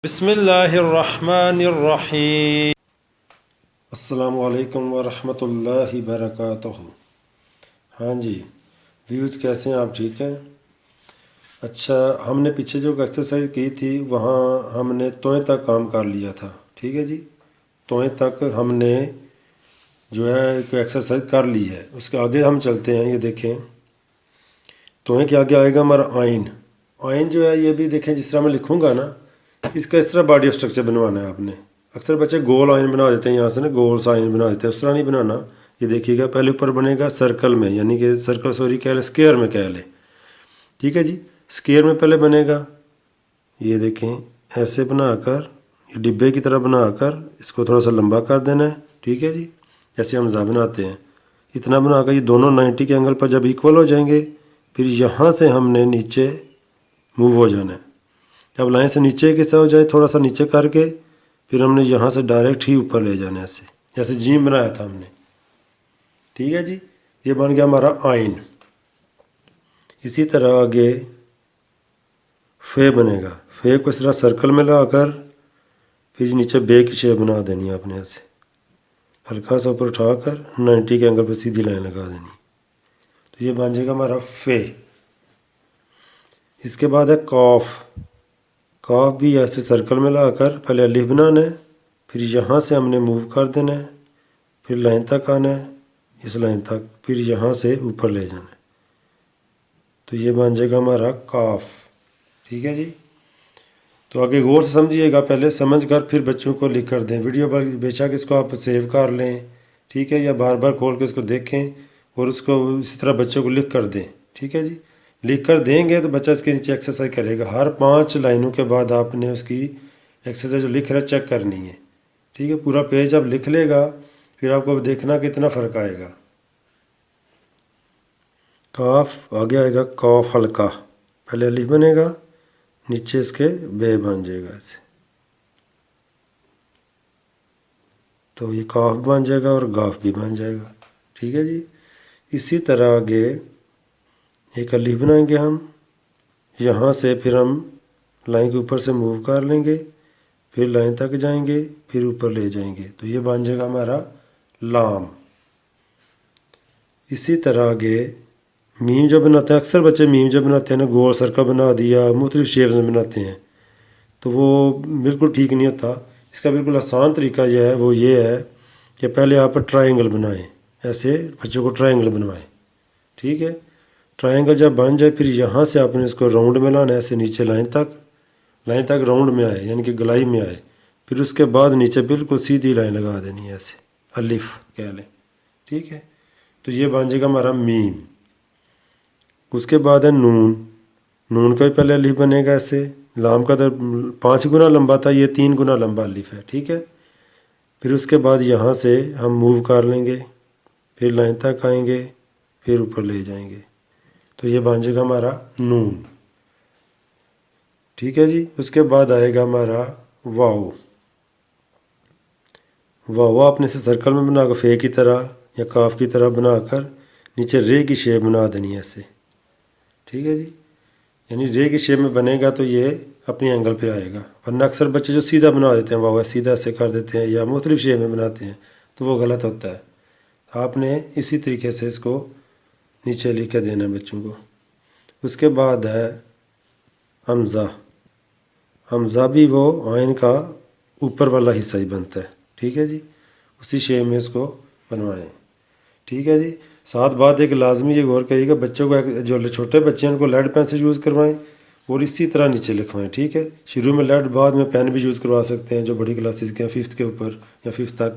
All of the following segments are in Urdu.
بسم اللہ الرحمن الرحیم۔ السلام علیکم ورحمۃ اللہ وبرکاتہ۔ ہاں جی ویوز کیسے ہیں آپ؟ ٹھیک ہیں؟ اچھا، ہم نے پیچھے جو ایکسرسائز کی تھی وہاں ہم نے توئیں تک کام کر لیا تھا، ٹھیک ہے جی۔ توئیں تک ہم نے جو ہے ایک ایکسرسائز کر لی ہے، اس کے آگے ہم چلتے ہیں۔ یہ دیکھیں توئیں کے آگے آئے گا ہمارا آئین۔ آئین جو ہے یہ بھی دیکھیں، جس طرح میں لکھوں گا نا، اس کا اس طرح باڈی آف اسٹرکچر بنوانا ہے آپ نے۔ اکثر بچے گول آئین بنا دیتے ہیں، یہاں سے نا گول سا آئین بنا دیتے ہیں، اس طرح نہیں بنانا۔ یہ دیکھیے گا پہلے اوپر بنے گا سرکل میں، یعنی کہ سرکل سوری کہہ لیں، اسکیئر میں کہہ لیں، ٹھیک ہے جی۔ اسکیئر میں پہلے بنے گا، یہ دیکھیں ایسے بنا کر، یہ ڈبے کی طرح بنا کر اس کو تھوڑا سا لمبا کر دینا ہے، ٹھیک ہے جی۔ جیسے ہم بناتے ہیں اتنا بنا کر، یہ دونوں 90 کے اینگل پر جب ایکول ہو جائیں گے، پھر یہاں سے ہم نے نیچے موو ہو جانا ہے۔ جب لائن سے نیچے کیسا ہو جائے، تھوڑا سا نیچے کر کے پھر ہم نے یہاں سے ڈائریکٹ ہی اوپر لے جانا ہے، ایسے جیسے جیم بنایا تھا ہم نے، ٹھیک ہے جی۔ یہ بن گیا ہمارا آئین۔ اسی طرح آگے فے بنے گا۔ فے کو اس طرح سرکل میں لا کر پھر نیچے بے کی شیپ بنا دینی ہے آپ نے، ایسے ہلکا سا اوپر اٹھا کر 90 کے اینگل پہ سیدھی لائن لگا دینی، تو یہ بن جائے گا ہمارا فے۔ اس کے بعد ہے کاف۔ کاف بھی ایسے سرکل میں لا کر پہلے الف بنانا ہے، پھر یہاں سے ہم نے موو کر دینا ہے، پھر لائن تک آنا ہے، اس لائن تک، پھر یہاں سے اوپر لے جانا ہے، تو یہ بن جائے گا ہمارا کاف، ٹھیک ہے جی۔ تو آگے غور سے سمجھیے گا، پہلے سمجھ کر پھر بچوں کو لکھ کر دیں۔ ویڈیو پر بے شک اس کو آپ سیو کر لیں، ٹھیک ہے، یا بار بار کھول کے اس کو دیکھیں اور اس کو اسی طرح بچوں کو لکھ کر دیں، ٹھیک ہے جی۔ لکھ کر دیں گے تو بچہ اس کے نیچے ایکسرسائز کرے گا۔ ہر 5 لائنوں کے بعد آپ نے اس کی ایکسرسائز جو لکھ رہا ہے چیک کرنی ہے، ٹھیک ہے۔ پورا پیج اب لکھ لے گا، پھر آپ کو دیکھنا کتنا فرق آئے گا۔ کاف آگے آئے گا کاف ہلکا، پہلے الف بنے گا، نیچے اس کے بے بن جائے گا ایسے، تو یہ کاف بن جائے گا اور گاف بھی بن جائے گا، ٹھیک ہے جی۔ اسی طرح آگے ایک الف بنائیں گے ہم، یہاں سے پھر ہم لائن کے اوپر سے موو کر لیں گے، پھر لائن تک جائیں گے، پھر اوپر لے جائیں گے، تو یہ بن جائے گا ہمارا لام۔ اسی طرح آگے میم جو بناتے ہیں، اکثر بچے میم جو بناتے ہیں نا، گول سرکل بنا دیا، مختلف شیپس میں بناتے ہیں، تو وہ بالکل ٹھیک نہیں ہوتا۔ اس کا بالکل آسان طریقہ یہ ہے، وہ یہ ہے کہ پہلے آپ ٹرائنگل بنائیں، ایسے بچوں کو ٹرائنگل بنوائیں، ٹھیک ہے۔ ٹرائنگل جب بن جائے، پھر یہاں سے آپ نے اس کو راؤنڈ میں لانا ہے، ایسے نیچے لائن تک راؤنڈ میں آئے، یعنی کہ گلائی میں آئے، پھر اس کے بعد نیچے بالکل سیدھی لائن لگا دینی ہے، ایسے الف کہہ لیں، ٹھیک ہے۔ تو یہ بن جائے گا ہمارا میم۔ اس کے بعد ہے نون۔ نون کا بھی پہلے الف بنے گا ایسے، لام کا تو 5 گنا لمبا تھا، یہ 3 گنا لمبا الف ہے، ٹھیک ہے۔ پھر اس کے بعد یہاں سے ہم موو کر لیں گے، پھر لائن تک آئیں گے، پھر اوپر لے جائیں گے، تو یہ بن جائے گا ہمارا نون، ٹھیک ہے جی۔ اس کے بعد آئے گا ہمارا واو۔ واو آپ نے اسے سرکل میں بنا کر فے کی طرح یا کاف کی طرح بنا کر نیچے رے کی شیپ بنا دینی ہے ایسے، ٹھیک ہے جی۔ یعنی رے کی شیپ میں بنے گا تو یہ اپنی اینگل پہ آئے گا، ورنہ اکثر بچے جو سیدھا بنا دیتے ہیں، واو سیدھا سے کر دیتے ہیں یا مختلف شیپ میں بناتے ہیں، تو وہ غلط ہوتا ہے۔ آپ نے اسی طریقے سے اس کو نیچے لکھ کے دینا ہے بچوں کو۔ اس کے بعد ہے حمزہ۔ حمزہ بھی وہ آئین کا اوپر والا حصہ ہی بنتا ہے، ٹھیک ہے جی۔ اسی شیپ میں اس کو بنوائیں، ٹھیک ہے جی۔ ساتھ بات ایک لازمی یہ غور کریے گا، بچوں کو جو چھوٹے بچے ہیں ان کو لیڈ پین سے یوز کروائیں اور اسی طرح نیچے لکھوائیں، ٹھیک ہے۔ شروع میں لیڈ، بعد میں پین بھی یوز کروا سکتے ہیں، جو بڑی کلاسز کے ہیں 5th کے اوپر یا 5th تک۔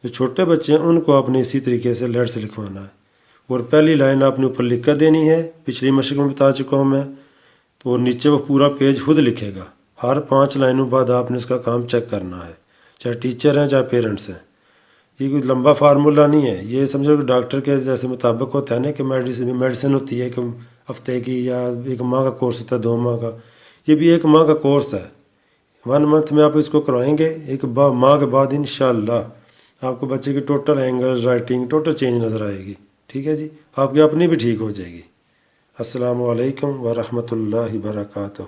جو چھوٹے بچے ہیں ان کو آپ نے اسی طریقے سے لیڈ سے لکھوانا ہے، اور پہلی لائن آپ نے اوپر لکھ کر دینی ہے، پچھلی مشق میں بتا چکا ہوں میں، تو نیچے وہ پورا پیج خود لکھے گا۔ ہر 5 لائنوں بعد آپ نے اس کا کام چیک کرنا ہے، چاہے ٹیچر ہیں چاہے پیرنٹس ہیں۔ یہ کوئی لمبا فارمولہ نہیں ہے، یہ سمجھو کہ ڈاکٹر کے جیسے مطابق ہوتا ہے نا، کہ میڈیسن ہوتی ہے ایک ہفتے کی یا 1 ماہ کا کورس ہوتا ہے، 2 ماہ کا، یہ بھی 1 ماہ کا کورس ہے۔ 1 منتھ میں آپ اس کو کروائیں گے، 1 ماہ کے بعد انشاءاللہ آپ کو بچے کی total angle, writing total change نظر آئے گی، ٹھیک ہے جی۔ آپ کی اپنی بھی ٹھیک ہو جائے گی۔ السلام علیکم ورحمۃ اللہ وبرکاتہ۔